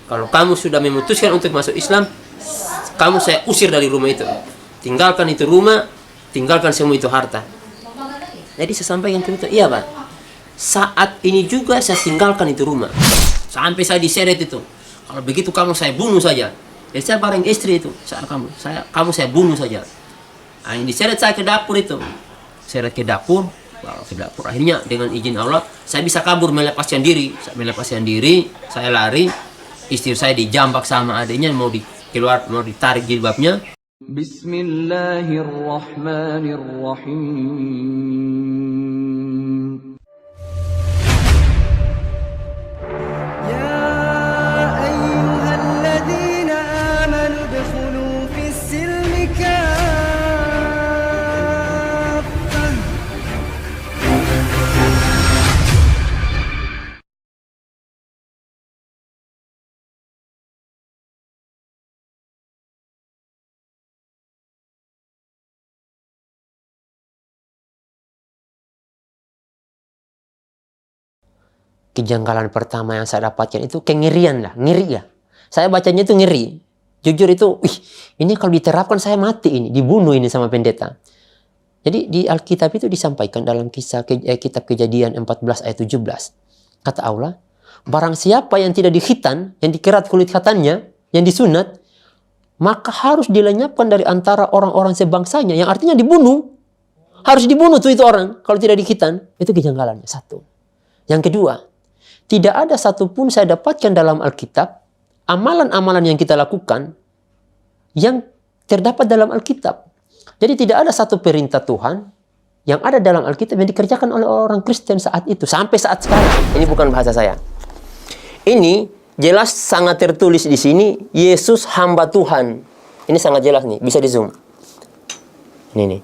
Kalau kamu sudah memutuskan untuk masuk Islam, kamu saya usir dari rumah itu. Tinggalkan itu rumah, tinggalkan semua itu harta. Jadi saya sampaikan ke itu, iya Pak. Saat ini juga saya tinggalkan itu rumah. Sampai saya diseret itu. Kalau begitu kamu saya bunuh saja. Jadi saya bareng istri itu, kamu saya bunuh saja. Nah, ini diseret saya ke dapur itu. Seret ke dapur, akhirnya dengan izin Allah saya bisa kabur, melepaskan diri. Saya lari. Istri saya dijambak sama adiknya, mau ditarik jilbabnya. Bismillahirrahmanirrahim. Kejanggalan pertama yang saya dapatkan itu kengerian lah, ngeri ya. Saya bacanya itu ngeri. Jujur itu, ini kalau diterapkan saya mati ini, dibunuh ini sama pendeta. Jadi di Alkitab itu disampaikan dalam kitab Kejadian 14 ayat 17. Kata Allah, barang siapa yang tidak dikhitan, yang dikerat kulit khatannya, yang disunat, maka harus dilenyapkan dari antara orang-orang sebangsanya, yang artinya dibunuh. Harus dibunuh tuh itu orang kalau tidak dikhitan. Itu kejanggalannya, satu. Yang kedua, tidak ada satupun saya dapatkan dalam Alkitab amalan-amalan yang kita lakukan yang terdapat dalam Alkitab. Jadi tidak ada satu perintah Tuhan yang ada dalam Alkitab yang dikerjakan oleh orang Kristen saat itu sampai saat sekarang. Ini bukan bahasa saya. Ini jelas sangat tertulis di sini, Yesus hamba Tuhan. Ini sangat jelas nih, bisa di zoom. Ini nih.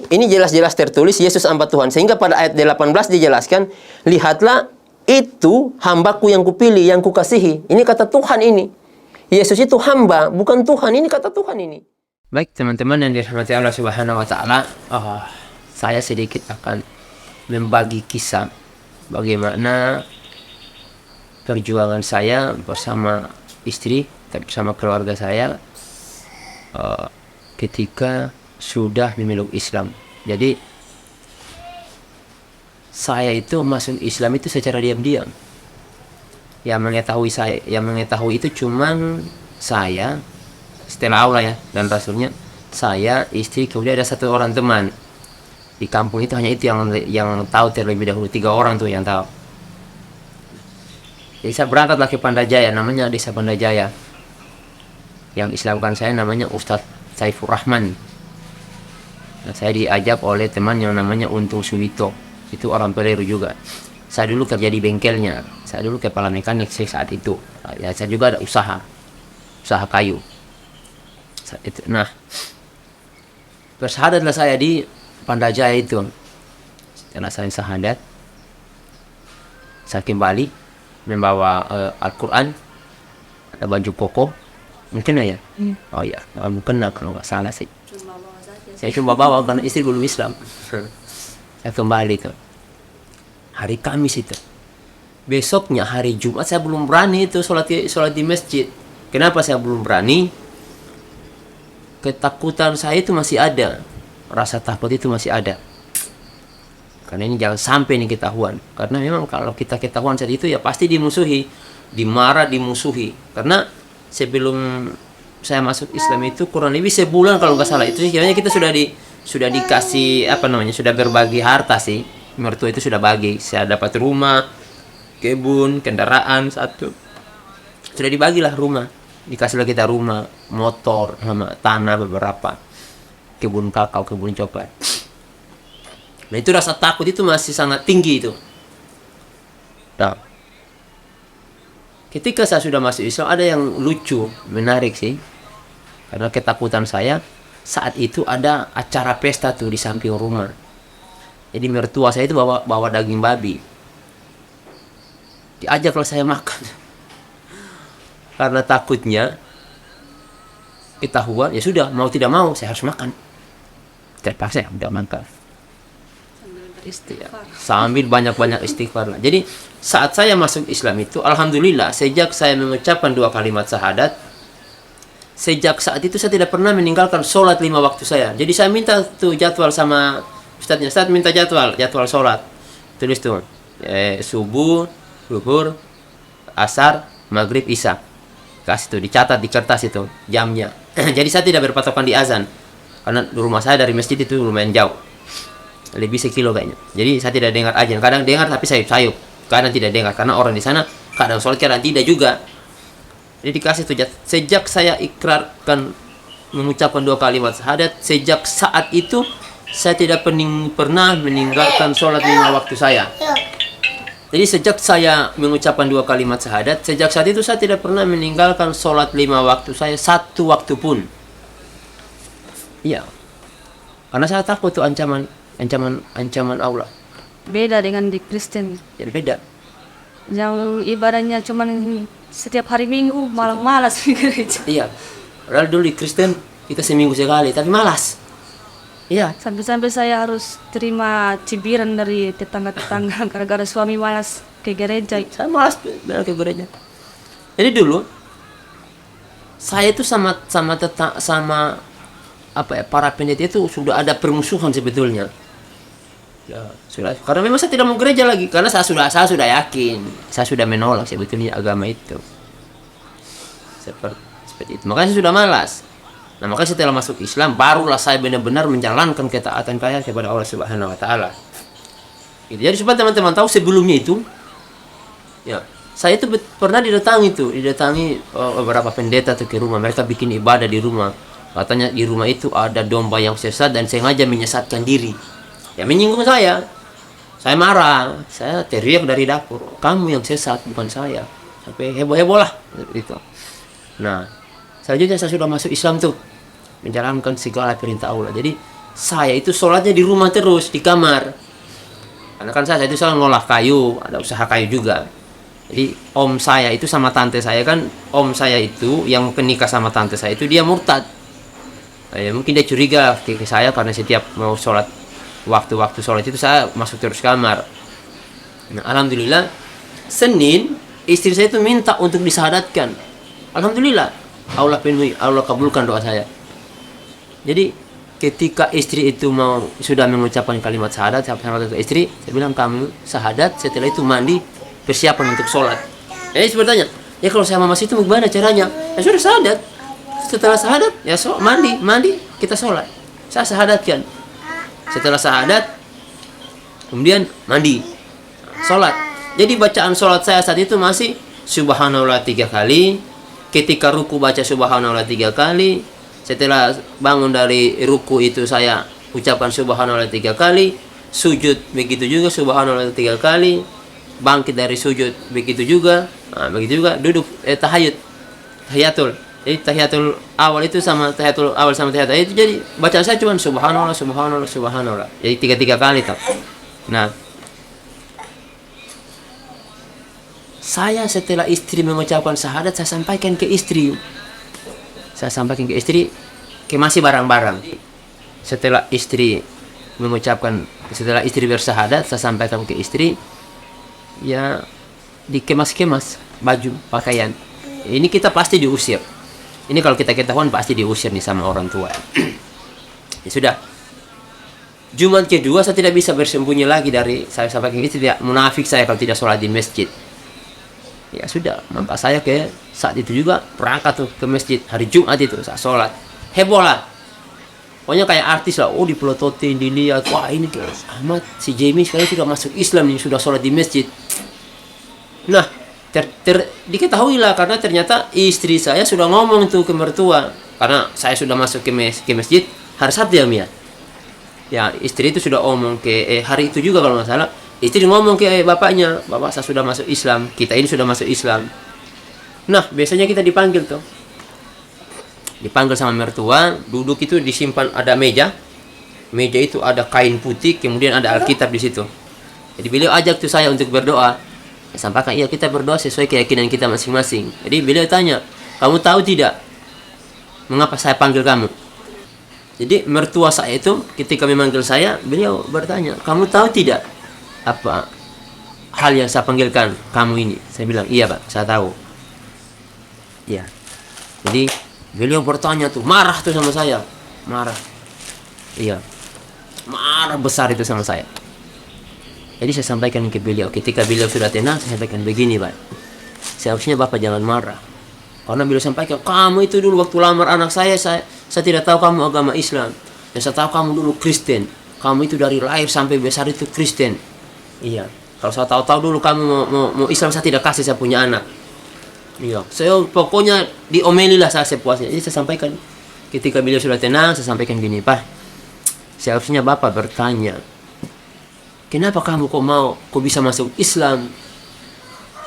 Ini jelas-jelas tertulis Yesus hamba Tuhan. Sehingga pada ayat 18 dijelaskan, lihatlah itu hambaku yang kupilih, yang kukasihi. Ini kata Tuhan ini. Yesus itu hamba, bukan Tuhan. Ini kata Tuhan ini. Baik teman-teman yang dirahmati Allah Subhanahu wa taala, saya sedikit akan membagi kisah bagaimana perjuangan saya bersama istri, bersama keluarga saya ketika sudah memeluk Islam. Jadi saya itu masuk Islam itu secara diam-diam. Yang mengetahui itu cuman saya, setelah Allah ya dan Rasulnya, saya, istri, kemudian ada satu orang teman di kampung itu. Hanya itu yang tahu terlebih dahulu, 3 orang tuh yang tahu. Jadi saya berangkatlah ke Pandajaya, namanya Desa Pandajaya. Yang Islamkan saya namanya Ustadz Saifur Rahman. Nah, saya diajak oleh teman yang namanya Untung Suwito. Itu orang Peleru juga. Saya dulu kerja di bengkelnya. Saya dulu kepala mekanik saat itu. Ya, saya juga ada usaha kayu. Nah, bersahadatlah saya di Pandajaya itu. Setelah saya sahadat, saya kembali membawa Al-Quran, ada baju koko, mungkin ya? Oh ya, mungkin kalau nggak salah sih. Saya cuma bawa karena istri belum Islam. Saya kembali tuh hari Kamis itu. Besoknya hari Jumat saya belum berani itu sholat di masjid. Kenapa saya belum berani? Ketakutan saya itu masih ada. Rasa takut itu masih ada. Karena ini jangan sampai ini ketahuan. Karena memang kalau kita ketahuan saat itu ya pasti dimusuhi, dimarah, dimusuhi. Karena sebelum saya masuk Islam itu kurang lebih sebulan kalau nggak salah itu kayaknya kita sudah dikasih sudah berbagi harta sih. Mertua itu sudah bagi, saya dapat rumah, kebun, kendaraan satu, sudah dibagilah rumah, dikasihlah kita rumah, motor, sama tanah beberapa, kebun kakao, kebun coklat. Nah itu rasa takut itu masih sangat tinggi itu. Nah, ketika saya sudah masuk Islam ada yang lucu, menarik sih, karena ketakutan saya saat itu ada acara pesta tuh di samping rumah. Jadi mertua saya itu bawa daging babi. Diajaklah saya makan. Karena takutnya ketahuan, ya sudah, mau tidak mau saya harus makan. Terpaksa ya udah makan. Istighfar. Sambil banyak-banyak istighfar lah. Jadi saat saya masuk Islam itu, alhamdulillah, sejak saya mengucapkan 2 kalimat syahadat, sejak saat itu saya tidak pernah meninggalkan sholat 5 waktu saya. Jadi saya minta tuh jadwal sama ustadznya, Ustadz minta jadwal sholat. Tulis tuh, subuh, zuhur, asar, maghrib, isya. Kasih tuh, dicatat di kertas itu jamnya. Jadi saya tidak berpatokan di azan, karena rumah saya dari masjid itu lumayan jauh, lebih 1 kilo kayaknya. Jadi saya tidak dengar azan. Kadang dengar tapi sayup-sayup. Kadang tidak dengar karena orang di sana kadang sholat, kadang tidak juga. Jadi dikasih tuh, sejak saya ikrarkan mengucapkan 2 kalimat syahadat, sejak saat itu saya tidak pernah meninggalkan sholat 5 waktu saya. Jadi sejak saya mengucapkan 2 kalimat syahadat, sejak saat itu saya tidak pernah meninggalkan sholat 5 waktu saya 1 waktu pun. Iya, karena saya takut tuh ancaman Allah. Beda dengan di Kristen. Jadi beda. Yang ibadahnya cuman setiap hari Minggu, malas di gereja. Iya. Padahal dulu di Kristen kita seminggu sekali, tapi malas. Iya. Sampai-sampai saya harus terima cibiran dari tetangga-tetangga gara-gara suami malas ke gereja. Saya malas ke gereja. Jadi dulu saya itu sama para pendeta itu sudah ada permusuhan sebetulnya. Ya, sudah. Karena memang saya tidak mau gereja lagi, karena saya sudah yakin, saya sudah menolak sebetulnya agama itu. Seperti itu. Makanya saya sudah malas. Nah, makanya setelah masuk Islam barulah saya benar-benar menjalankan ketaatan saya kepada Allah Subhanahu wa taala. Gitu. Jadi supaya teman-teman tahu, sebelumnya itu ya, saya itu pernah didatangi beberapa pendeta tuh ke rumah, mereka bikin ibadah di rumah. Katanya di rumah itu ada domba yang sesat dan sengaja menyesatkan diri. Ya, menyinggung saya. Saya marah, saya teriak dari dapur, kamu yang sesat, bukan saya. Sampai heboh-heboh lah itu. Nah, selanjutnya saya sudah masuk Islam tuh, menjalankan segala perintah Allah. Jadi saya itu sholatnya di rumah terus, di kamar. Karena kan saya itu selalu ngolah kayu, ada usaha kayu juga. Jadi om saya itu sama tante saya, kan om saya itu yang penikah sama tante saya itu dia murtad. Ya, mungkin dia curiga ke saya karena setiap mau sholat, waktu-waktu sholat itu saya masuk terus kamar. Nah, alhamdulillah Senin istri saya itu minta untuk disahadatkan. Alhamdulillah Allah penuhi, Allah kabulkan doa saya. Jadi ketika istri itu sudah mengucapkan kalimat syahadat, saya ke istri, saya bilang kamu syahadat, setelah itu mandi, persiapan untuk sholat. Jadi bertanya, ya kalau saya masih itu bagaimana caranya? Ya sudah syahadat. Setelah syahadat, ya mandi, kita sholat. Saya syahadatkan. Setelah syahadat, kemudian mandi, sholat. Jadi bacaan sholat saya saat itu masih subhanallah 3 kali. Ketika ruku baca subhanallah 3 kali. Setelah bangun dari ruku itu saya ucapkan subhanallah 3 kali. Sujud begitu juga subhanallah 3 kali. Bangkit dari sujud begitu juga. Nah, begitu juga duduk tahiyatul. Jadi tahiyatul awal itu sama tahiyatul awal sama tahiyatul itu, jadi bacaan saya cuma subhanallah. Jadi 3 kali tak. Nah, saya setelah istri mengucapkan syahadat, saya sampaikan ke istri. Masih barang-barang. Setelah istri bersyahadat, saya sampaikan ke istri. Ya, dikemas-kemas baju, pakaian. Ini kita pasti diusir. Ini kalau kita ketahuan pasti diusir nih sama orang tua. Ya sudah. Jumat kedua saya tidak bisa bersembunyi lagi dari saya sampaikan istri, tidak munafik saya kalau tidak sholat di masjid. Ya sudah, maka saya saat itu juga berangkat tuh ke masjid hari Jumat itu, saya sholat. Heboh lah. Pokoknya kayak artis lah, dipelototin, dilihat, wah ini Ahmad, si Jamie sekarang sudah masuk Islam nih, sudah sholat di masjid. Nah, diketahui lah karena ternyata istri saya sudah ngomong tuh ke mertua, karena saya sudah masuk ke masjid hari Sabtu ya Mia. Ya, istri itu sudah ngomong ke hari itu juga kalau nggak salah, istri ngomong ke bapaknya, bapak saya sudah masuk Islam, kita ini sudah masuk Islam. Nah, biasanya kita dipanggil sama mertua, duduk itu disimpan, ada meja itu ada kain putih, kemudian ada Alkitab di situ. Jadi beliau ajak tuh saya untuk berdoa. Saya sampaikan, iya kita berdoa sesuai keyakinan kita masing-masing. Jadi beliau tanya, kamu tahu tidak mengapa saya panggil kamu? Jadi mertua saya itu ketika memanggil saya, beliau bertanya, kamu tahu tidak apa hal yang saya panggilkan kamu ini? Saya bilang, iya Pak, saya tahu. Ya. Jadi beliau bertanya tuh, marah tuh sama saya, marah. Iya, marah besar itu sama saya. Jadi saya sampaikan ke beliau, ketika beliau sudah tenang, saya sampaikan begini Pak, seharusnya Bapak jangan marah. Karena beliau sampaikan, kamu itu dulu waktu lamar anak saya tidak tahu kamu agama Islam. Dan saya tahu kamu dulu Kristen. Kamu itu dari lahir sampai besar itu Kristen. Iya. Kalau saya tahu dulu kamu mau Islam, saya tidak kasih saya punya anak. Iya. Saya pokoknya diomelilah saya sepuasnya. Jadi saya sampaikan, ketika beliau sudah tenang, saya sampaikan gini, Pak, seharusnya Bapak bertanya, kenapa kamu kok bisa masuk Islam?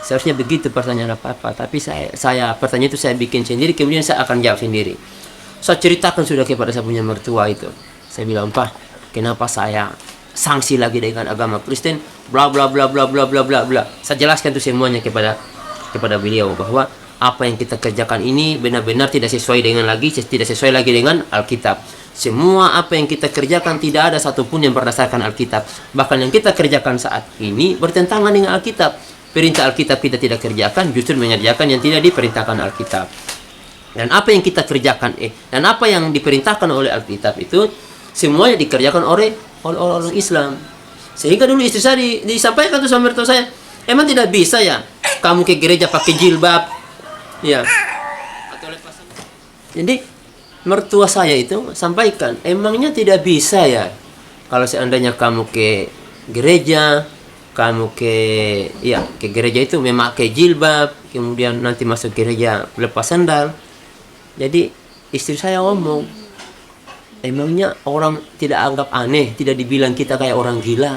Seharusnya begitu pertanyaan apa-apa. Tapi saya pertanyaan itu saya bikin sendiri, kemudian saya akan jawab sendiri. Saya ceritakan sudah kepada saya punya mertua itu. Saya bilang, Pak, kenapa saya sanksi lagi dengan agama Kristen? Bla bla bla bla bla bla bla bla. Saya jelaskan itu semuanya kepada beliau bahwa apa yang kita kerjakan ini benar-benar tidak sesuai dengan Alkitab. Semua apa yang kita kerjakan tidak ada satupun yang berdasarkan Alkitab. Bahkan yang kita kerjakan saat ini bertentangan dengan Alkitab. Perintah Alkitab kita tidak kerjakan, justru mengerjakan yang tidak diperintahkan Alkitab. Dan apa yang kita kerjakan dan apa yang diperintahkan oleh Alkitab itu semuanya dikerjakan oleh orang Islam. Sehingga dulu istri saya disampaikan tuh sama mertua saya, emang tidak bisa ya kamu ke gereja pakai jilbab, ya? Atau lepasan. Jadi mertua saya itu sampaikan, emangnya tidak bisa ya kalau seandainya kamu ke gereja, kamu ke gereja itu memakai jilbab, kemudian nanti masuk gereja lepas sandal. Jadi istri saya ngomong, emangnya orang tidak anggap aneh, tidak dibilang kita kayak orang gila?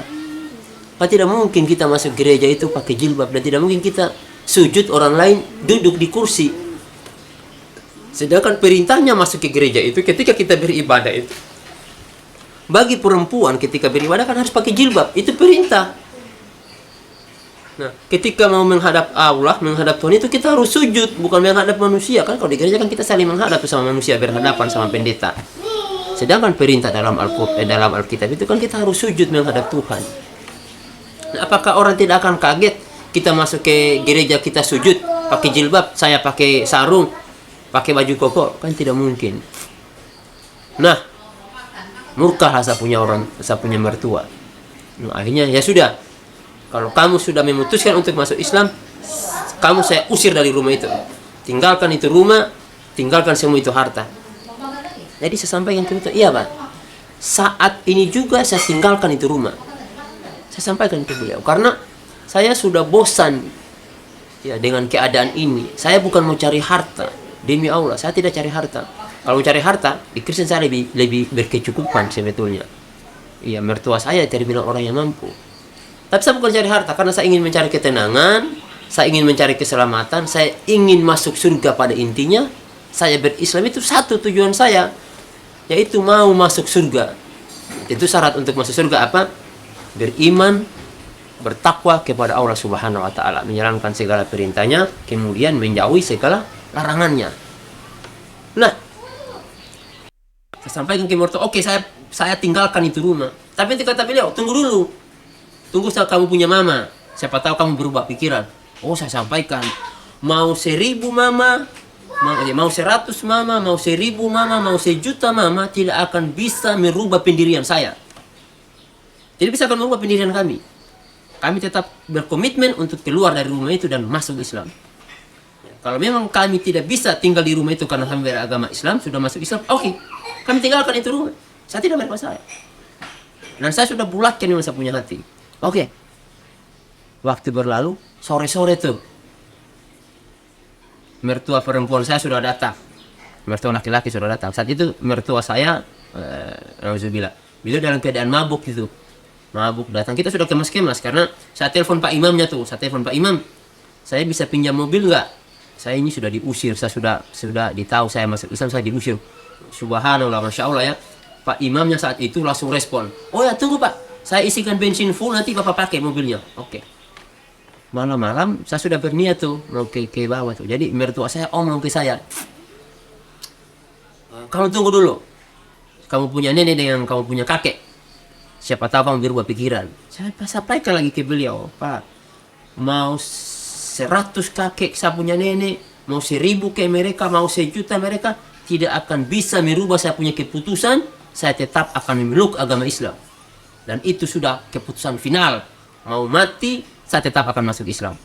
Kan tidak mungkin kita masuk gereja itu pakai jilbab, dan tidak mungkin kita sujud orang lain duduk di kursi. Sedangkan perintahnya masuk ke gereja itu ketika kita beribadah itu. Bagi perempuan ketika beribadah kan harus pakai jilbab, itu perintah. Nah, ketika mau menghadap Allah, menghadap Tuhan itu kita harus sujud, bukan menghadap manusia. Kan kalau di gereja kan kita saling menghadap sama manusia, berhadapan sama pendeta. Sedangkan perintah dalam Alkitab itu kan kita harus sujud menghadap Tuhan. Nah, apakah orang tidak akan kaget kita masuk ke gereja kita sujud pakai jilbab, saya pakai sarung, pakai baju koko? Kan tidak mungkin. Nah, murkah saya punya mertua. Nah, akhirnya ya sudah. Kalau kamu sudah memutuskan untuk masuk Islam, kamu saya usir dari rumah itu. Tinggalkan itu rumah, tinggalkan semua itu harta. Jadi saya sampaikan ke beliau, iya Pak, saat ini juga saya tinggalkan itu rumah. Saya sampaikan ke beliau, karena saya sudah bosan ya dengan keadaan ini. Saya bukan mau cari harta, demi Allah, saya tidak cari harta. Kalau cari harta, di Kristen saya lebih berkecukupan sebetulnya. Iya, mertua saya terbilang orang yang mampu. Tapi saya bukan cari harta, karena saya ingin mencari ketenangan, saya ingin mencari keselamatan, saya ingin masuk surga. Pada intinya, saya berislam itu satu tujuan saya, yaitu mau masuk surga. Itu syarat untuk masuk surga apa? Beriman, bertakwa kepada Allah Subhanahu wa taala, menjalankan segala perintahnya, kemudian menjauhi segala larangannya. Nah, saya sampaikan ke mertua, oke, saya tinggalkan itu rumah. Tapi nanti kata beliau, tunggu dulu. Tunggu saat kamu punya mama. Siapa tahu kamu berubah pikiran. Oh, saya sampaikan, mau 1000 mama, mau 100 mama, mau 1000 mama, mau 1.000.000 mama, tidak akan bisa merubah pendirian saya. Tidak bisa akan merubah pendirian kami. Kami tetap berkomitmen untuk keluar dari rumah itu dan masuk Islam. Kalau memang kami tidak bisa tinggal di rumah itu karena kami beragama Islam, sudah masuk Islam, oke, kami tinggalkan itu rumah. Saya tidak bermasalah. Dan saya sudah bulatkan yang saya punya hati. Oke. Waktu berlalu, sore-sore tuh, mertua perempuan saya sudah datang. Mertua laki-laki sudah datang. Saat itu mertua saya, alhamdulillah, beliau dalam keadaan mabuk gitu. Mabuk datang. Kita sudah kemas-kemas karena saya telepon Pak Imamnya tuh. Saya telepon Pak Imam, saya bisa pinjam mobil nggak? Saya ini sudah diusir. Saya sudah ditahu saya masuk Islam, saya diusir. Subhanallah, Masya Allah ya. Pak Imamnya saat itu langsung respon. Oh ya, tunggu Pak. Saya isikan bensin full, nanti Bapak pakai mobilnya. Oke. Malam-malam saya sudah berniat tuh mau ke bawah tuh. Jadi mertua saya omong ke saya, kamu tunggu dulu. kamu punya nenek dengan kamu punya kakek. Siapa tahu kamu berubah pikiran. Saya sampaikan lagi ke beliau, Pak, mau 100 kakek saya punya nenek, mau 1000 ke mereka, mau 1 juta mereka, tidak akan bisa merubah saya punya keputusan. Saya tetap akan memeluk agama Islam. Dan itu sudah keputusan final. Mau mati, saya tetap akan masuk Islam.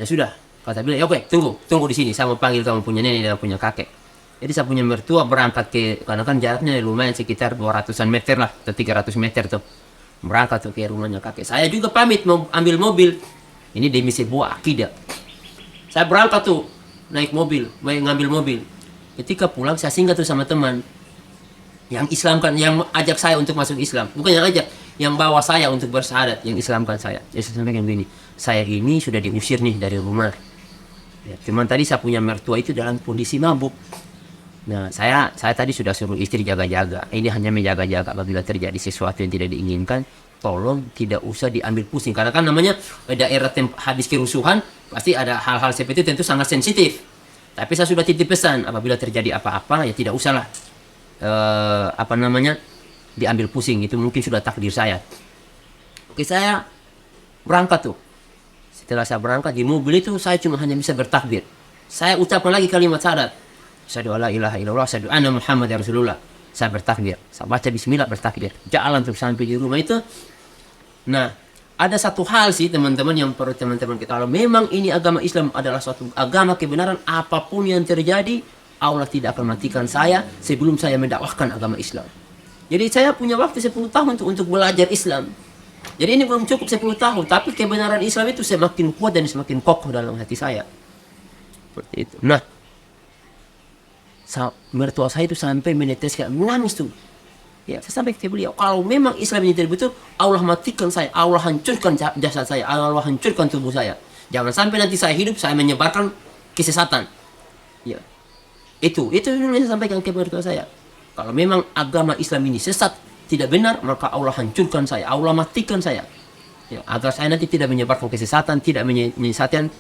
Ya sudah, kata beliau, ya oke, tunggu di sini. Saya mau panggil kamu punya nenek dan punya kakek. Jadi saya punya mertua berangkat karena kan jaraknya lumayan sekitar 200-an meter lah, atau 300 meter tuh. Berangkat tuh ke rumahnya kakek. Saya juga pamit mau ambil mobil. Ini demi sebuah akidah. Saya berangkat tuh, naik mobil, ngambil mobil. Ketika pulang saya singgah tuh sama teman. Yang Islamkan, yang ajak saya untuk masuk Islam. Bukan yang ajak, yang bawa saya untuk bersyahadat, yang Islamkan saya. Jadi saya sampaikan begini, saya ini sudah diusir nih dari rumah. Ya, cuman tadi saya punya mertua itu dalam kondisi mabuk. Nah, saya tadi sudah suruh istri jaga-jaga. Ini hanya menjaga-jaga apabila terjadi sesuatu yang tidak diinginkan, tolong tidak usah diambil pusing. Karena kan namanya daerah habis kerusuhan, pasti ada hal-hal seperti itu tentu sangat sensitif. Tapi saya sudah titip pesan, apabila terjadi apa-apa ya tidak usahlah diambil pusing. Itu mungkin sudah takdir saya. Oke, saya berangkat tuh. Setelah saya berangkat di mobil itu, saya cuma hanya bisa bertakbir. Saya ucapkan lagi kalimat syahadat. Asyhadu alla ilaha illallah, asyhadu anna Muhammadar Rasulullah. Saya bertakbir. Saya baca bismillah, bertakbir. Jalan tuh sampai di rumah itu. Nah, ada satu hal sih teman-teman yang perlu teman-teman kita. Kalau memang ini agama Islam adalah suatu agama kebenaran, apapun yang terjadi, Allah tidak akan matikan saya sebelum saya mendakwahkan agama Islam. Jadi saya punya waktu 10 tahun untuk belajar Islam. Jadi ini belum cukup 10 tahun, tapi kebenaran Islam itu semakin kuat dan semakin kokoh dalam hati saya. Seperti itu. Nah, mertua saya itu sampai meneteskan, menangis tuh. Ya, saya sampai ke beliau, kalau memang Islam ini tidak betul, Allah matikan saya, Allah hancurkan jasad saya, Allah hancurkan tubuh saya. Jangan sampai nanti saya hidup, saya menyebarkan kesesatan. Ya, itu yang saya sampaikan ke mertua saya. Kalau memang agama Islam ini sesat, tidak benar, maka Allah hancurkan saya, Allah matikan saya. Ya, agar saya nanti tidak menyebarkan kesesatan, tidak menyesatkan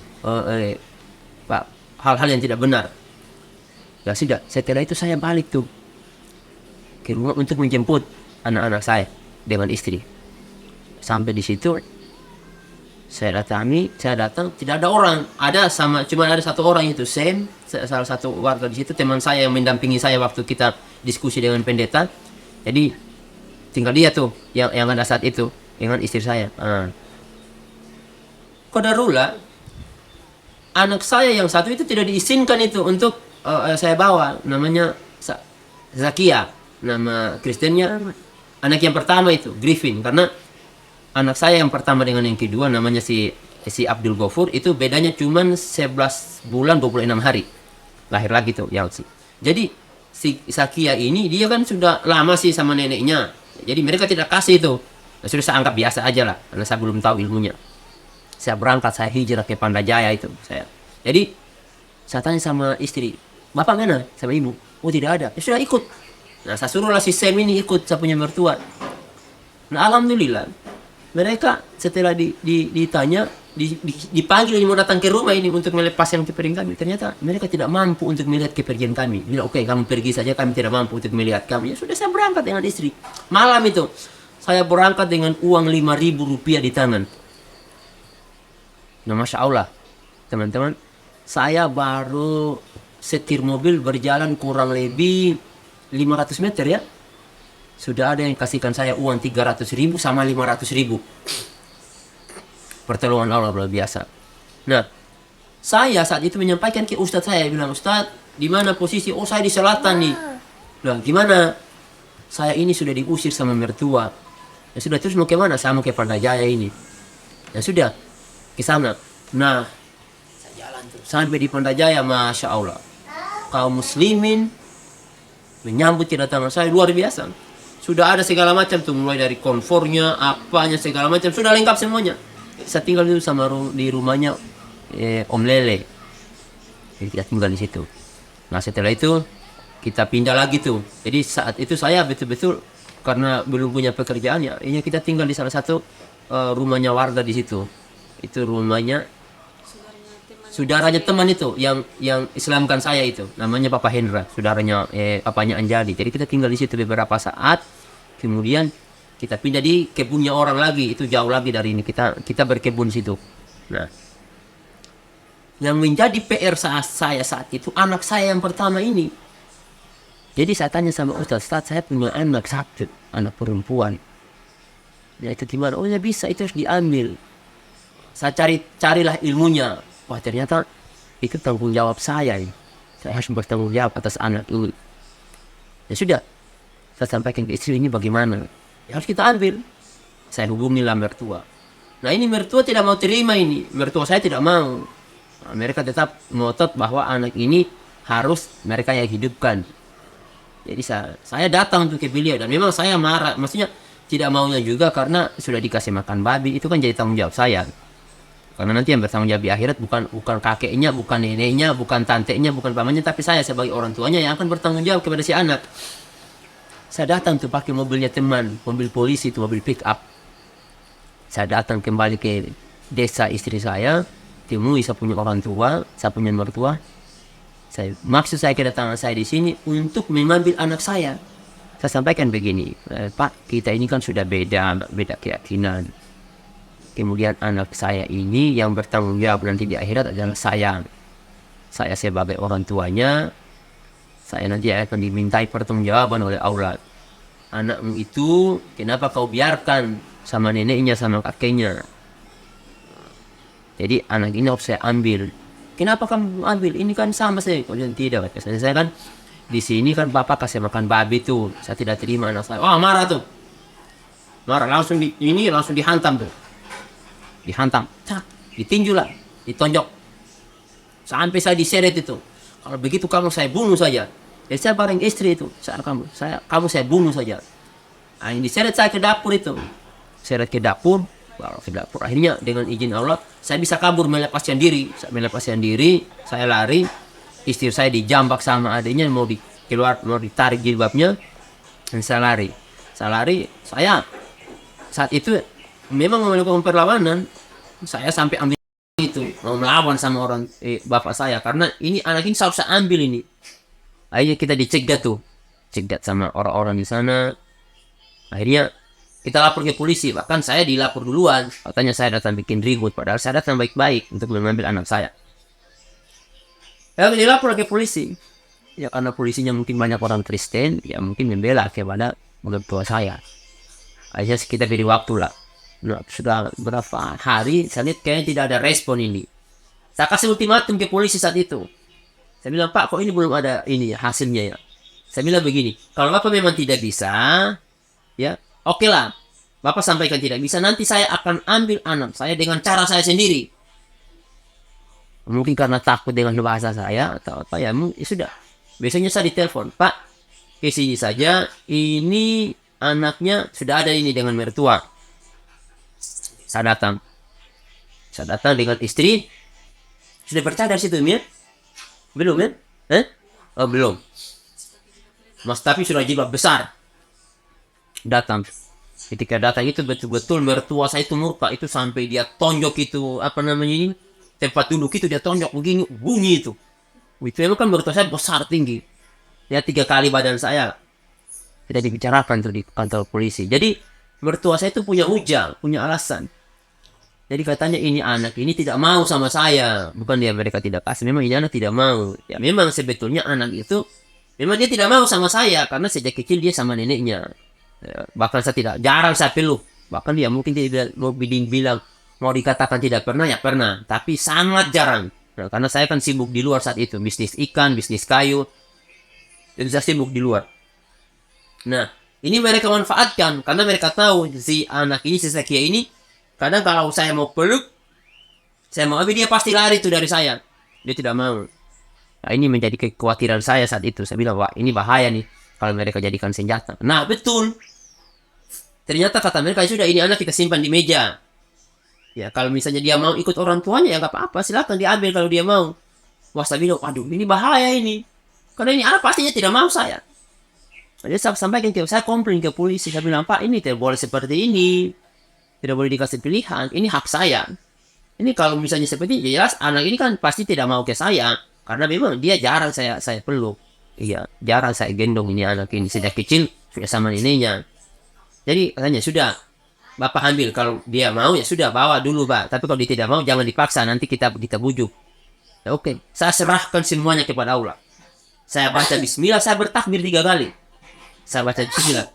hal-hal yang tidak benar. Ya sudah, setelah itu saya balik tuh ke rumah untuk menjemput anak-anak saya dengan istri. Sampai di situ saya datang, tidak ada orang, cuma ada satu orang itu, Sam, salah satu warga di situ, teman saya yang mendampingi saya waktu kita diskusi dengan pendeta. Jadi tinggal dia tuh yang ada saat itu dengan istri saya. Qadarullah, anak saya yang satu itu tidak diizinkan itu untuk saya bawa, namanya Zakia, nama Kristennya. Anak yang pertama itu Griffin, karena anak saya yang pertama dengan yang kedua namanya si Abdul Ghafur itu bedanya cuman 11 bulan 26 hari lahir lagi tuh Yauci. Jadi si Zakia ini dia kan sudah lama sih sama neneknya, jadi mereka tidak kasih itu. Nah, sudah saya anggap biasa aja lah karena saya belum tahu ilmunya. Saya berangkat, saya hijrah ke Pandajaya itu jadi saya tanya sama istri, bapak mana? Sama ibu? Oh tidak ada. Ya sudah, ikut. Nah, saya suruhlah si Sam ini ikut, saya punya mertua. Nah, alhamdulillah mereka setelah ditanya, dipanggil mau datang ke rumah ini untuk melepaskan kepergian kami. Ternyata mereka tidak mampu untuk melihat kepergian kami. Bilang, oke, kamu pergi saja, kami tidak mampu untuk melihat kamu. Ya sudah, saya berangkat dengan istri. Malam itu saya berangkat dengan uang 5.000 rupiah di tangan. Nah, Masya Allah teman-teman, saya baru setir mobil berjalan kurang lebih 500 meter ya, sudah ada yang kasihkan saya uang 300.000 sama 500.000. Pertolongan Allah luar biasa. Nah, saya saat itu menyampaikan ke Ustadz saya, bilang, Ustadz, di mana posisi? Oh, saya di selatan nih. Bilang, gimana? Saya ini sudah diusir sama mertua. Ya sudah, terus mau ke mana? Saya mau ke Pandajaya ini. Ya sudah, ke sana. Nah, saya jalan terus sampai di Pandajaya, Masya Allah, kaum muslimin menyambut kedatangan saya luar biasa. Sudah ada segala macam tuh, mulai dari konfornya, apanya, segala macam sudah lengkap semuanya. Saya tinggal dulu di rumahnya Om Lele. Jadi kita tinggal di situ. Nah, setelah itu kita pindah lagi tuh. Jadi saat itu saya betul-betul karena belum punya pekerjaan ya, ini kita tinggal di salah satu rumahnya warga di situ. Itu rumahnya saudaranya teman itu yang Islamkan saya itu, namanya Papa Hendra, saudaranya papanya Anjali. Jadi kita tinggal di situ beberapa saat, kemudian kita pindah di kebunnya orang lagi, itu jauh lagi dari ini, kita berkebun situ. Nah, yang menjadi PR saya saat itu anak saya yang pertama ini. Jadi saya tanya sama Ustaz, saya punya anak satu, anak perempuan. Ya itu gimana? Oh ya bisa, itu harus diambil. Saya carilah ilmunya. Wah ternyata itu tanggung jawab saya. Saya harus bertanggung jawab atas anak ini. Ya sudah, saya sampaikan ke istri, ini bagaimana? Ya harus kita ambil. Saya hubungilah mertua. Nah ini mertua tidak mau terima ini. Mertua saya tidak mau. Nah, mereka tetap ngotot bahwa anak ini harus mereka yang hidupkan. Jadi saya datang untuk ke beliau, dan memang saya marah. Maksudnya tidak maunya juga karena sudah dikasih makan babi. Itu kan jadi tanggung jawab saya. Karena nanti yang bertanggung jawab di akhirat bukan kakeknya, bukan neneknya, bukan tantenya, bukan pamannya, tapi saya sebagai orang tuanya yang akan bertanggung jawab kepada si anak. Saya datang tuh pakai mobilnya teman, mobil polisi itu, mobil pick up. Saya datang kembali ke desa istri saya, temui saya punya orang tua, saya punya mertua. Maksud saya kedatangan saya di sini untuk mengambil anak saya. Saya sampaikan begini, Pak, kita ini kan sudah beda keyakinan. Kemudian anak saya ini yang bertanggung jawab nanti di akhirat adalah saya. Saya sebagai orang tuanya, saya nanti akan dimintai pertanggungjawaban oleh Allah. Anakmu itu kenapa kau biarkan sama neneknya, sama kakeknya? Jadi anak ini harus saya ambil. Kenapa kamu ambil? Ini kan sama saya. Kemudian tidak, kata saya kan di sini kan bapak kasih makan babi tuh. Saya tidak terima anak saya. Oh marah tuh. Marah langsung langsung dihantam tuh. Dihantam. Ditinju lah. Ditonjok. Sampai saya diseret itu. Kalau begitu kamu saya bunuh saja. Jadi saya bareng istri itu. Kamu saya bunuh saja. Nah, ini diseret saya ke dapur itu. Seret ke dapur. Akhirnya dengan izin Allah saya bisa kabur, melepaskan diri. Saya lari. Istri saya dijambak sama adiknya, mau ditarik jilbabnya, dan saya lari. Saya saat itu memang melakukan perlawanan. Saya sampai ambil itu, mau melawan sama orang bapak saya, karena ini anak ini saya ambil ini. Akhirnya kita dicegat sama orang-orang di sana. Akhirnya kita lapor ke polisi, bahkan saya dilapor duluan. Katanya saya datang bikin ribut, padahal saya datang baik-baik untuk mengambil anak saya. Lalu dilapor ke polisi. Ya karena polisinya mungkin banyak orang Kristen, ya mungkin membela kepada orang tua saya. Akhirnya kita beri waktu lah. Nah, sudah berapa hari, saya lihat kayaknya tidak ada respon ini. Saya kasih ultimatum ke polisi saat itu. Saya bilang, Pak, kok ini belum ada ini hasilnya ya? Saya bilang begini, kalau Bapak memang tidak bisa, ya oke lah, Bapak sampaikan tidak bisa, nanti saya akan ambil anak saya dengan cara saya sendiri. Mungkin karena takut dengan bahasa saya atau apa ya, sudah. Biasanya saya ditelepon, Pak, ke sini saja, ini anaknya sudah ada ini dengan mertua. Saya datang dengan istri. Sudah bercadar situ, ya? Belum, ya? Oh, belum. Mas, tapi sudah jilbab besar. Datang. Ketika datang itu betul-betul mertua saya itu murka, itu sampai dia tonjok itu apa namanya ini, tempat duduk itu dia tonjok begini, bunyi itu. Itu memang kan mertua saya besar tinggi. Ya 3 kali badan saya. Tidak dibicarakan tuh di kantor polisi. Jadi mertua saya itu punya hujah, punya alasan. Jadi katanya ini anak ini tidak mau sama saya, bukan dia mereka tidak kasih, memang ini anak tidak mau. Ya memang sebetulnya anak itu memang dia tidak mau sama saya karena sejak kecil dia sama neneknya. Ya, bahkan saya jarang saya peluk. Bahkan dia mungkin tidak mau bilang, mau dikatakan tidak pernah, ya pernah, tapi sangat jarang. Nah, karena saya kan sibuk di luar saat itu, bisnis ikan, bisnis kayu, jadi saya sibuk di luar. Nah, ini mereka manfaatkan karena mereka tahu si anak ini, si Zakia ini, kadang kalau saya mau peluk, saya mau ambil, dia pasti lari tuh dari saya. Dia tidak mau. Nah, ini menjadi kekhawatiran saya saat itu. Saya bilang, wah ini bahaya nih kalau mereka jadikan senjata. Nah, betul. Ternyata kata mereka, sudah ini anak kita simpan di meja. Ya, kalau misalnya dia mau ikut orang tuanya, ya nggak apa-apa. Silakan diambil kalau dia mau. Wah, saya bilang, aduh ini bahaya ini. Karena ini anak pastinya tidak mau saya. Jadi saya sampaikan saya komplain ke polisi. Saya bilang, Pak, ini tidak boleh seperti ini. Tidak boleh dikasih pilihan. Ini hak saya. Ini kalau misalnya seperti ini, jelas anak ini kan pasti tidak mau ke saya, karena memang dia jarang saya peluk. Iya, jarang saya gendong ini anak ini sejak kecil sudah sama neneknya. Jadi katanya sudah, bapak ambil, kalau dia mau ya sudah bawa dulu pak. Tapi kalau dia tidak mau jangan dipaksa, nanti kita bujuk. Ya, oke, saya serahkan semuanya kepada Allah. Saya baca Bismillah, saya bertakbir 3 kali. Saya baca Bismillah.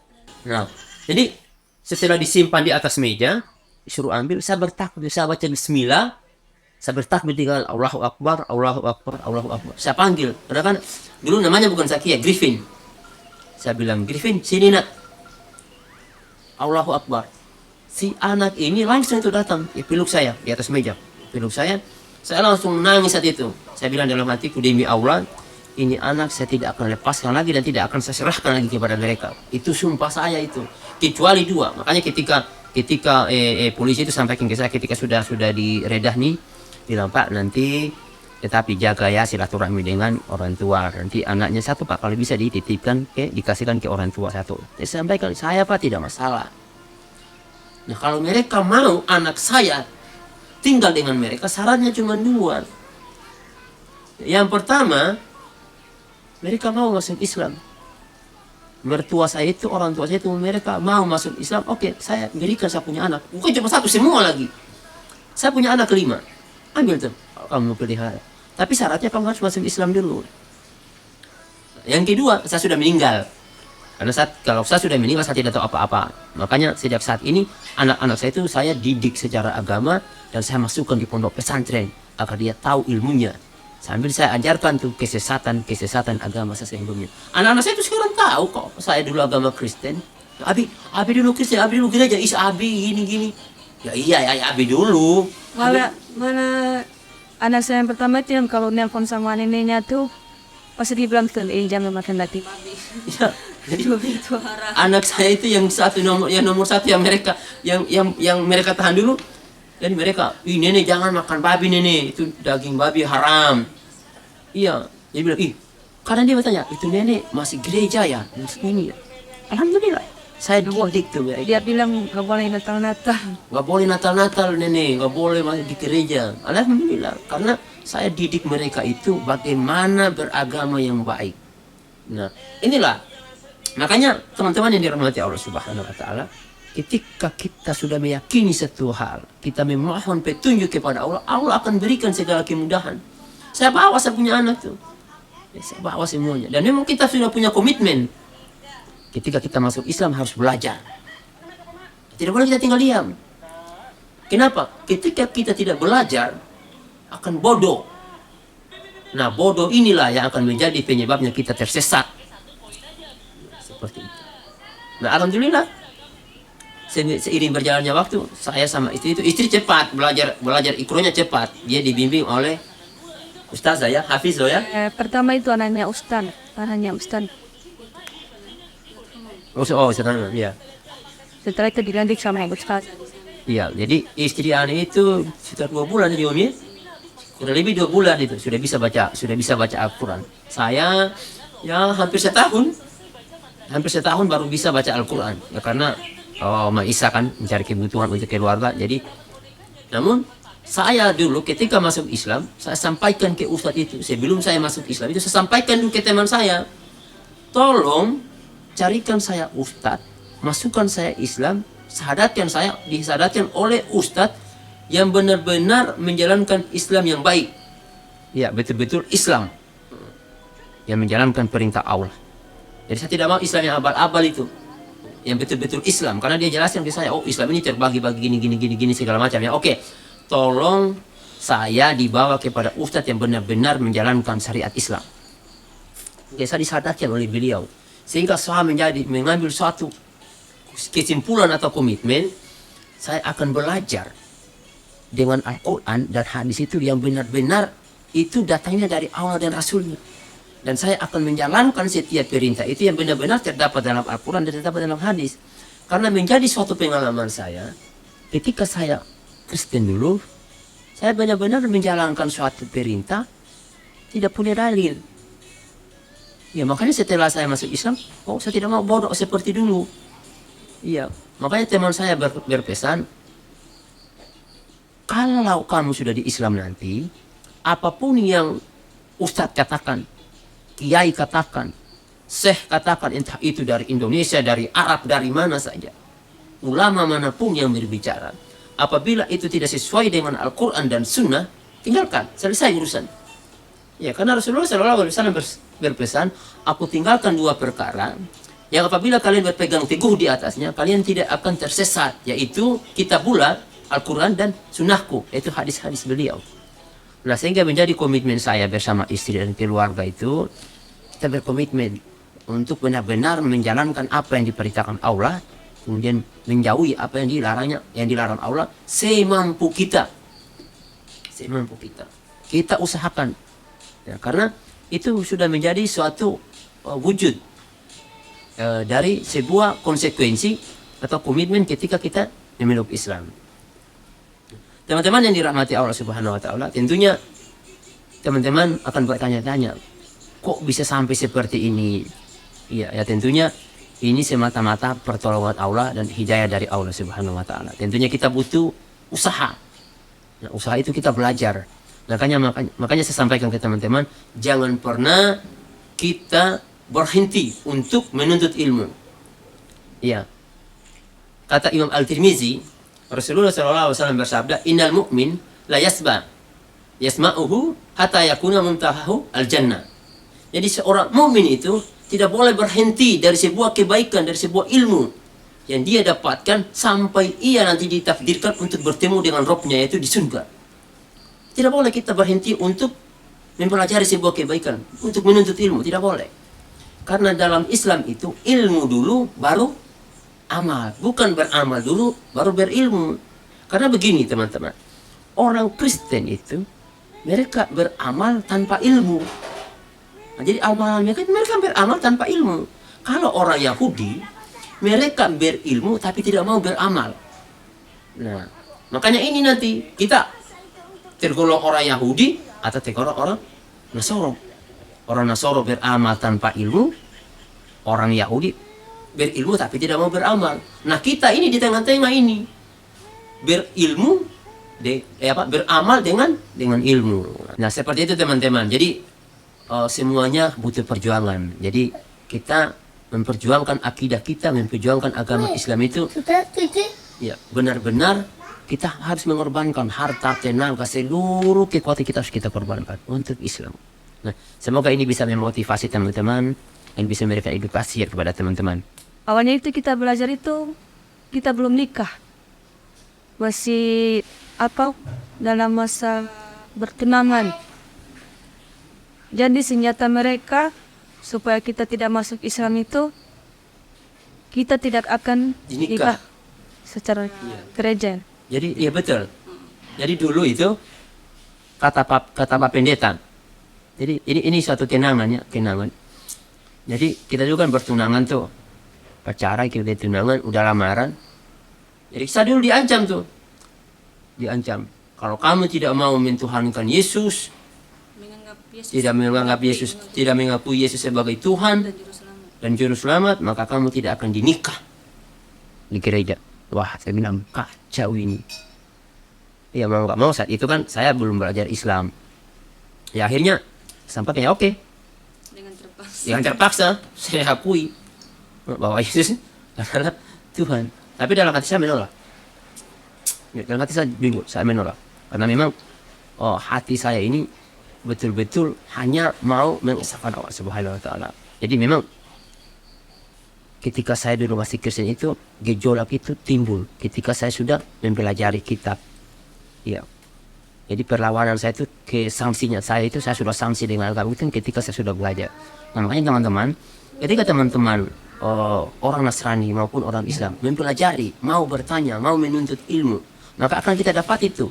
Nah, jadi setelah disimpan di atas meja, disuruh ambil, saya bertakbir, saya baca Bismillah, saya bertakbir 3 kali, Allahu Akbar, Allahu Akbar, Allahu Akbar. Saya panggil, karena kan dulu namanya bukan Zakia, Griffin. Saya bilang, Griffin, sini nak. Allahu Akbar. Si anak ini langsung itu datang, ya, peluk saya di atas meja, peluk saya langsung nangis saat itu. Saya bilang dalam hatiku, demi Allah, ini anak saya tidak akan lepaskan lagi dan tidak akan saya serahkan lagi kepada mereka. Itu sumpah saya itu. Kecuali 2. Makanya ketika polisi itu sampaikan ke saya ketika sudah diredah nih, bilang Pak nanti tetapi jaga ya silaturahmi dengan orang tua. Nanti anaknya 1 Pak kalau bisa dititipkan dikasihkan ke orang tua 1. Saya sampaikan saya Pak tidak masalah. Nah kalau mereka mau anak saya tinggal dengan mereka, syaratnya cuma 2. Yang pertama, mereka mau masuk Islam. Mertua saya itu, orang tua saya itu, mereka mau masuk Islam. Oke, saya berikan saya punya anak. Bukan cuma 1, semua lagi. Saya punya anak 5. Ambil tuh, kamu pelihara. Tapi syaratnya kamu harus masuk Islam dulu. Yang kedua, saya sudah meninggal. Karena kalau saya sudah meninggal, saya tidak tahu apa-apa. Makanya sejak saat ini, anak-anak saya itu saya didik secara agama, dan saya masukkan di pondok pesantren, agar dia tahu ilmunya. Sambil saya ajarkan tuh kesesatan agama saya sebelumnya. Anak-anak saya itu sekarang tahu kok, saya dulu agama Kristen. Abi dulu Kristen, Abi dulu gereja, Abi gini. Ya iya, Abi dulu. Mana anak saya yang pertama itu yang kalau nelpon sama neneknya tuh pasti dibilang jangan makan dati babi. Ya, jadi anak saya itu yang nomor satu yang mereka tahan dulu. Jadi mereka, nenek jangan makan babi nenek, itu daging babi haram. Iya, dia bilang, karena dia bertanya, itu nenek masih gereja ya, ini. Alhamdulillah, saya didik tuh. Dia bilang nggak boleh Natal-Natal. Nggak boleh Natal-Natal nenek, nggak boleh masih di gereja. Alhamdulillah, karena saya didik mereka itu bagaimana beragama yang baik. Nah, inilah. Makanya teman-teman yang dirahmati Allah Subhanahu wa taala, ketika kita sudah meyakini satu hal, kita memohon petunjuk kepada Allah, Allah akan berikan segala kemudahan. Saya bawa saya punya anak tuh. Saya bawa semuanya. Dan memang kita sudah punya komitmen. Ketika kita masuk Islam harus belajar. Tidak boleh kita tinggal diam. Kenapa? Ketika kita tidak belajar, akan bodoh. Nah, bodoh inilah yang akan menjadi penyebabnya kita tersesat. Seperti itu. Nah, alhamdulillah, seiring berjalannya waktu, saya sama istri cepat belajar ikronya cepat. Dia dibimbing oleh ustazah ya, hafiz ya. Pertama itu anaknya Ustaz. Sekarang ya. Setelah itu dilantik sama Ustaz. Iya, jadi istri Ani itu sekitar 2 bulan di Om ya. Kurang lebih 2 bulan itu sudah bisa baca Al-Quran. Saya ya hampir setahun baru bisa baca Al-Quran. Ya karena Oma Isa kan mencari kebutuhan untuk keluarga. Jadi, namun saya dulu ketika masuk Islam, saya sampaikan ke ustadz itu. Sebelum saya masuk Islam itu saya sampaikan dulu ke teman saya. Tolong carikan saya ustadz, masukkan saya Islam, disadatkan oleh ustadz yang benar-benar menjalankan Islam yang baik. Ya, betul-betul Islam yang menjalankan perintah Allah. Jadi saya tidak mau Islam yang abal-abal itu, yang betul-betul Islam, karena dia jelaskan ke saya, Islam ini terbagi-bagi gini segala macam ya. Oke, tolong saya dibawa kepada ustadz yang benar-benar menjalankan syariat Islam. Oke, saya disadarkan oleh beliau, sehingga saya mengambil suatu kesimpulan atau komitmen, saya akan belajar dengan Al-Quran dan hadis itu yang benar-benar itu datangnya dari Allah dan Rasulnya. Dan saya akan menjalankan setiap perintah itu yang benar-benar terdapat dalam Al-Quran dan terdapat dalam hadis. Karena menjadi suatu pengalaman saya, ketika saya Kristen dulu, saya benar-benar menjalankan suatu perintah, tidak punya dalil. Ya makanya setelah saya masuk Islam, saya tidak mau bodoh seperti dulu. Iya, makanya teman saya berpesan, kalau kamu sudah di Islam nanti, apapun yang Ustadz katakan, Kiai katakan, Syekh katakan, entah itu dari Indonesia, dari Arab, dari mana saja, ulama manapun yang berbicara, apabila itu tidak sesuai dengan Al-Quran dan Sunnah, tinggalkan, selesai urusan. Ya, karena Rasulullah SAW berpesan, aku tinggalkan dua perkara yang apabila kalian berpegang teguh di atasnya, kalian tidak akan tersesat, yaitu kitabullah, Al-Quran dan Sunnahku, yaitu hadis-hadis beliau. Nah, sehingga menjadi komitmen saya bersama istri dan keluarga itu, kita berkomitmen untuk benar-benar menjalankan apa yang diperintahkan Allah, kemudian menjauhi apa yang dilarang Allah semampu kita. Semampu kita. Kita usahakan. Ya, karena itu sudah menjadi suatu wujud dari sebuah konsekuensi atau komitmen ketika kita memeluk Islam. Teman-teman yang dirahmati Allah Subhanahu wa taala, tentunya teman-teman akan bertanya-tanya, kok bisa sampai seperti ini? Ya tentunya ini semata-mata pertolongan Allah dan hidayah dari Allah Subhanahu wa taala. Tentunya kita butuh usaha. Nah, usaha itu kita belajar. Makanya saya sampaikan ke teman-teman, jangan pernah kita berhenti untuk menuntut ilmu. Ya. Kata Imam Al-Tirmizi, Rasulullah SAW bersabda, innal mu'min la yasma'uhu hatta yakuna muntahahu al-jannah. Jadi seorang mukmin itu tidak boleh berhenti dari sebuah kebaikan, dari sebuah ilmu yang dia dapatkan sampai ia nanti ditakdirkan untuk bertemu dengan Rabb-nya, yaitu di surga. Tidak boleh kita berhenti untuk mempelajari sebuah kebaikan, untuk menuntut ilmu, tidak boleh. Karena dalam Islam itu ilmu dulu baru amal, bukan beramal dulu baru berilmu. Karena begini teman-teman, orang Kristen itu mereka beramal tanpa ilmu. Nah, jadi amalan mereka beramal tanpa ilmu. Kalau orang Yahudi, mereka berilmu tapi tidak mau beramal. Nah, makanya ini nanti kita tergolong orang Yahudi atau tergolong orang Nasoro. Orang Nasoro beramal tanpa ilmu, orang Yahudi berilmu tapi tidak mau beramal. Nah, kita ini di tengah-tengah ini berilmu, beramal dengan ilmu. Nah, seperti itu teman-teman. Jadi semuanya butuh perjuangan. Jadi kita memperjuangkan akidah kita, memperjuangkan agama Islam itu, ya benar-benar kita harus mengorbankan harta, tenaga, seluruh kekuatan kita harus kita korbankan untuk Islam. Nah, semoga ini bisa memotivasi teman-teman dan bisa memberikan edukasi kepada teman-teman. Awalnya itu kita belajar itu, kita belum nikah. Masih dalam masa bertunangan. Jadi senjata mereka supaya kita tidak masuk Islam itu, kita tidak akan nikah secara gereja. Jadi iya betul. Jadi dulu itu kata Pak Pendeta. Jadi ini suatu kenangan. Jadi kita juga kan bertunangan tuh, pacaran, kita tunangan, udah lamaran. Jadi saya dulu diancam tuh, kalau kamu tidak mau mentuhankan Yesus, tidak mengaku Yesus sebagai Tuhan dan Juru Selamat, maka kamu tidak akan dinikah di gereja. Wah, saya bilang kacau ini. Ya mau nggak mau saat itu kan saya belum belajar Islam. Ya akhirnya sampai kayak oke. Dengan terpaksa saya akui bahwa Yesus adalah Tuhan. Tapi dalam hati saya menolak. Ya, dalam hati saya bingung, saya menolak. Karena memang hati saya ini betul-betul hanya mau mengesahkan Allah Subhanahu wa taala. Jadi memang ketika saya dulu masih Kristen itu, gejolak itu timbul ketika saya sudah mempelajari kitab. Ya. Jadi perlawanan saya itu saya sudah sanksi dengan agama itu ketika saya sudah belajar. Nah, makanya teman-teman, ketika teman-teman orang Nasrani maupun orang Islam mempelajari, mau bertanya, mau menuntut ilmu, maka akan kita dapat itu.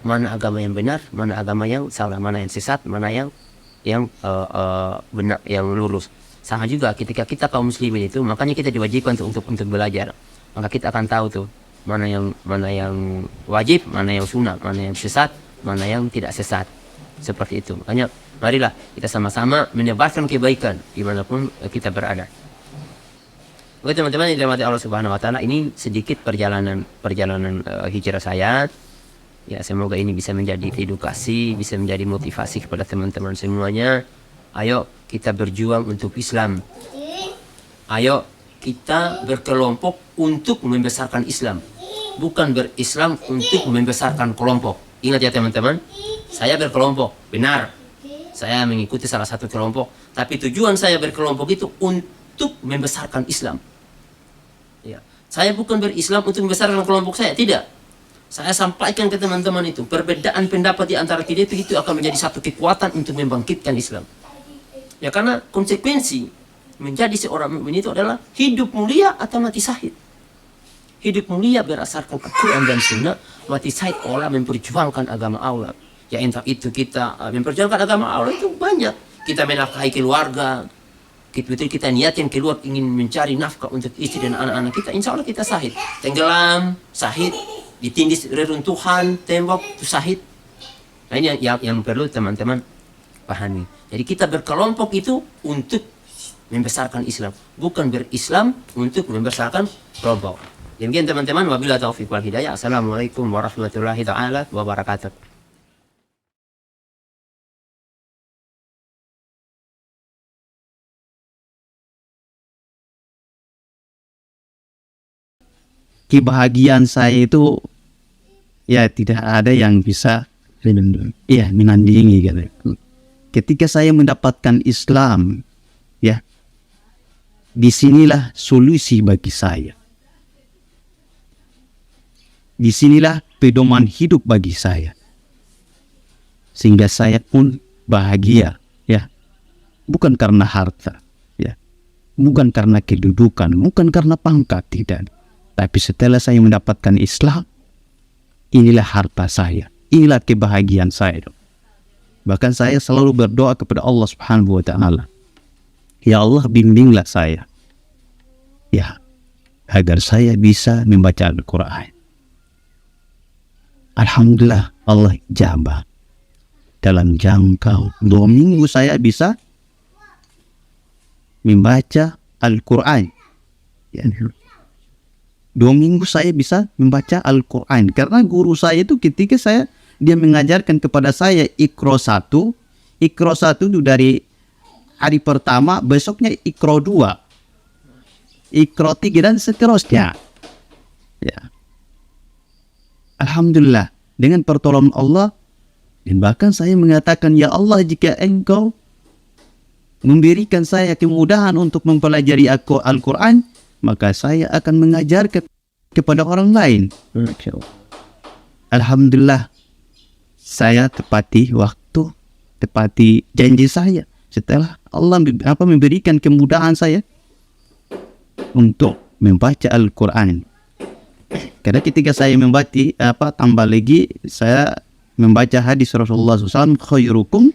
Mana agama yang benar, mana agama yang salah, mana yang sesat, mana yang benar, yang lurus. Sama juga ketika kita kaum muslimin itu, makanya kita diwajibkan untuk belajar. Maka kita akan tahu tuh mana yang wajib, mana yang sunnah, mana yang sesat, mana yang tidak sesat. Seperti itu. Makanya marilah kita sama-sama menyebarkan kebaikan dimanapun kita berada. Oke teman-teman yang dirahmati Allah Subhanahu wa taala, ini sedikit perjalanan hijrah saya. Ya, semoga ini bisa menjadi edukasi, bisa menjadi motivasi kepada teman-teman semuanya. Ayo kita berjuang untuk Islam. Ayo kita berkelompok untuk membesarkan Islam, bukan berislam untuk membesarkan kelompok. Ingat ya teman-teman, saya berkelompok, benar. Saya mengikuti salah satu kelompok, tapi tujuan saya berkelompok itu untuk membesarkan Islam. Ya, saya bukan berislam untuk membesarkan kelompok saya, tidak. Saya sampaikan ke teman-teman itu, perbedaan pendapat di antara kita itu akan menjadi satu kekuatan untuk membangkitkan Islam. Ya, karena konsekuensi menjadi seorang mukmin itu adalah hidup mulia atau mati syahid. Hidup mulia berdasarkan Al-Quran dan Sunnah, mati syahid orang memperjuangkan agama Allah. Ya, entah itu kita memperjuangkan agama Allah itu banyak. Kita menafkahi keluarga, kita niat yang keluar ingin mencari nafkah untuk istri dan anak-anak kita, insya Allah kita syahid. Tenggelam, syahid. Ditindis reruntuhan tembok, itu syahid. Nah, ini yang perlu teman-teman pahami. Jadi kita berkelompok itu untuk membesarkan Islam, bukan berislam untuk membesarkan kelompok. Demikian teman-teman, wabillahi taufiq wal hidayah. Assalamualaikum warahmatullahi taala wabarakatuh. Kebahagiaan saya itu ya tidak ada yang bisa ya menandingi gitu. Ketika saya mendapatkan Islam, ya disinilah solusi bagi saya. Disinilah pedoman hidup bagi saya, sehingga saya pun bahagia, ya, bukan karena harta, ya, bukan karena kedudukan, bukan karena pangkat, tidak. Tapi setelah saya mendapatkan Islam, inilah harta saya, inilah kebahagiaan saya. Bahkan saya selalu berdoa kepada Allah Subhanahu wa Ta'ala, ya Allah, bimbinglah saya, ya, agar saya bisa membaca Al-Quran. Alhamdulillah, Allah ijabah. Dalam jangka 2 minggu saya bisa membaca Al-Quran. Ya, 2 minggu saya bisa membaca Al-Quran. Karena guru saya itu ketika dia mengajarkan kepada saya Iqra 1 itu dari hari pertama, besoknya Iqra 2, Iqra 3 dan seterusnya. Ya. Alhamdulillah, dengan pertolongan Allah. Dan bahkan saya mengatakan, ya Allah, jika Engkau memberikan saya kemudahan untuk mempelajari Al-Quran, maka saya akan mengajarkan kepada orang lain. Alhamdulillah, saya tepati waktu, tepati janji saya. Setelah Allah memberikan kemudahan saya untuk membaca Al-Quran. Karena ketika saya membaca, tambah lagi, saya membaca hadis Rasulullah SAW, khairukum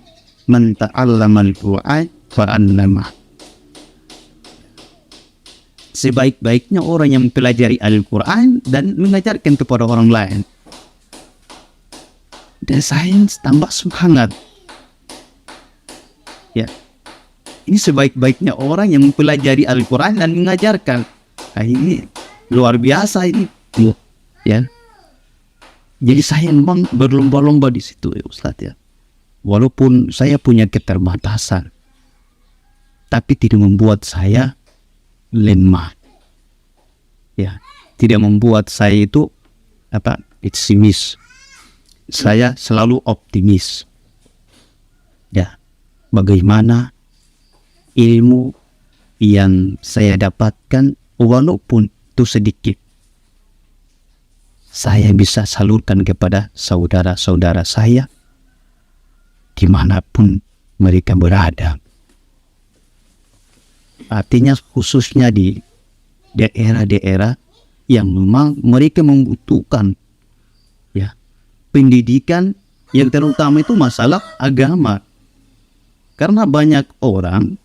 man ta'allama al-Quran fa'allamah. Sebaik-baiknya orang yang mempelajari Al-Quran dan mengajarkan kepada orang lain. Dan saya tambah semangat. Ya, ini sebaik-baiknya orang yang mempelajari Al-Quran dan mengajarkan. Nah, ini luar biasa ini. Ya, jadi saya memang berlomba-lomba di situ, ya Ustaz, ya. Walaupun saya punya keterbatasan, tapi tidak membuat saya lemah, ya, tidak membuat saya itu pesimis. Saya selalu optimis, ya. Bagaimana ilmu yang saya dapatkan, walaupun itu sedikit, saya bisa salurkan kepada saudara-saudara saya dimanapun mereka berada. Artinya khususnya di daerah-daerah yang memang mereka membutuhkan, ya, pendidikan yang terutama itu masalah agama. Karena banyak orang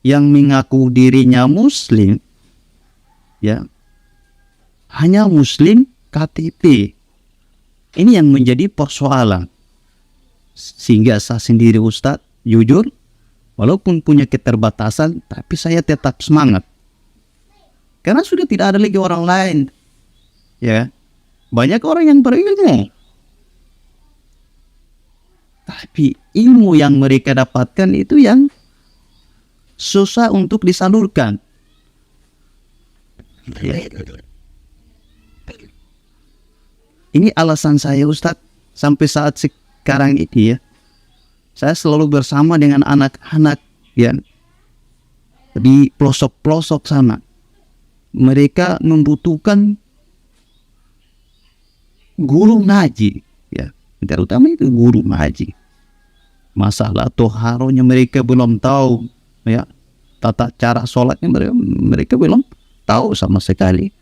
yang mengaku dirinya Muslim, ya, hanya Muslim KTP. Ini yang menjadi persoalan. Sehingga saya sendiri, Ustadz, jujur, walaupun punya keterbatasan, tapi saya tetap semangat. Karena sudah tidak ada lagi orang lain, ya, Banyak orang yang berilmu, tapi ilmu yang mereka dapatkan itu yang susah untuk disalurkan. Ini alasan saya, Ustadz, sampai saat sekarang ini ya, saya selalu bersama dengan anak-anak ya di pelosok-pelosok sana. Mereka membutuhkan guru ngaji, ya, terutama itu guru ngaji. Masalah toharonya mereka belum tahu, ya, tata cara sholatnya mereka belum tahu sama sekali.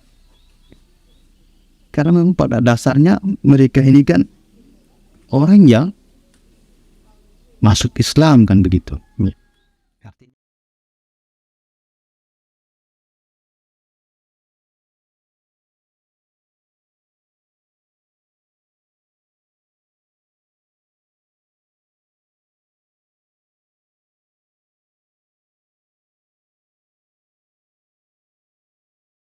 Karena memang pada dasarnya mereka ini kan orang yang masuk Islam kan begitu.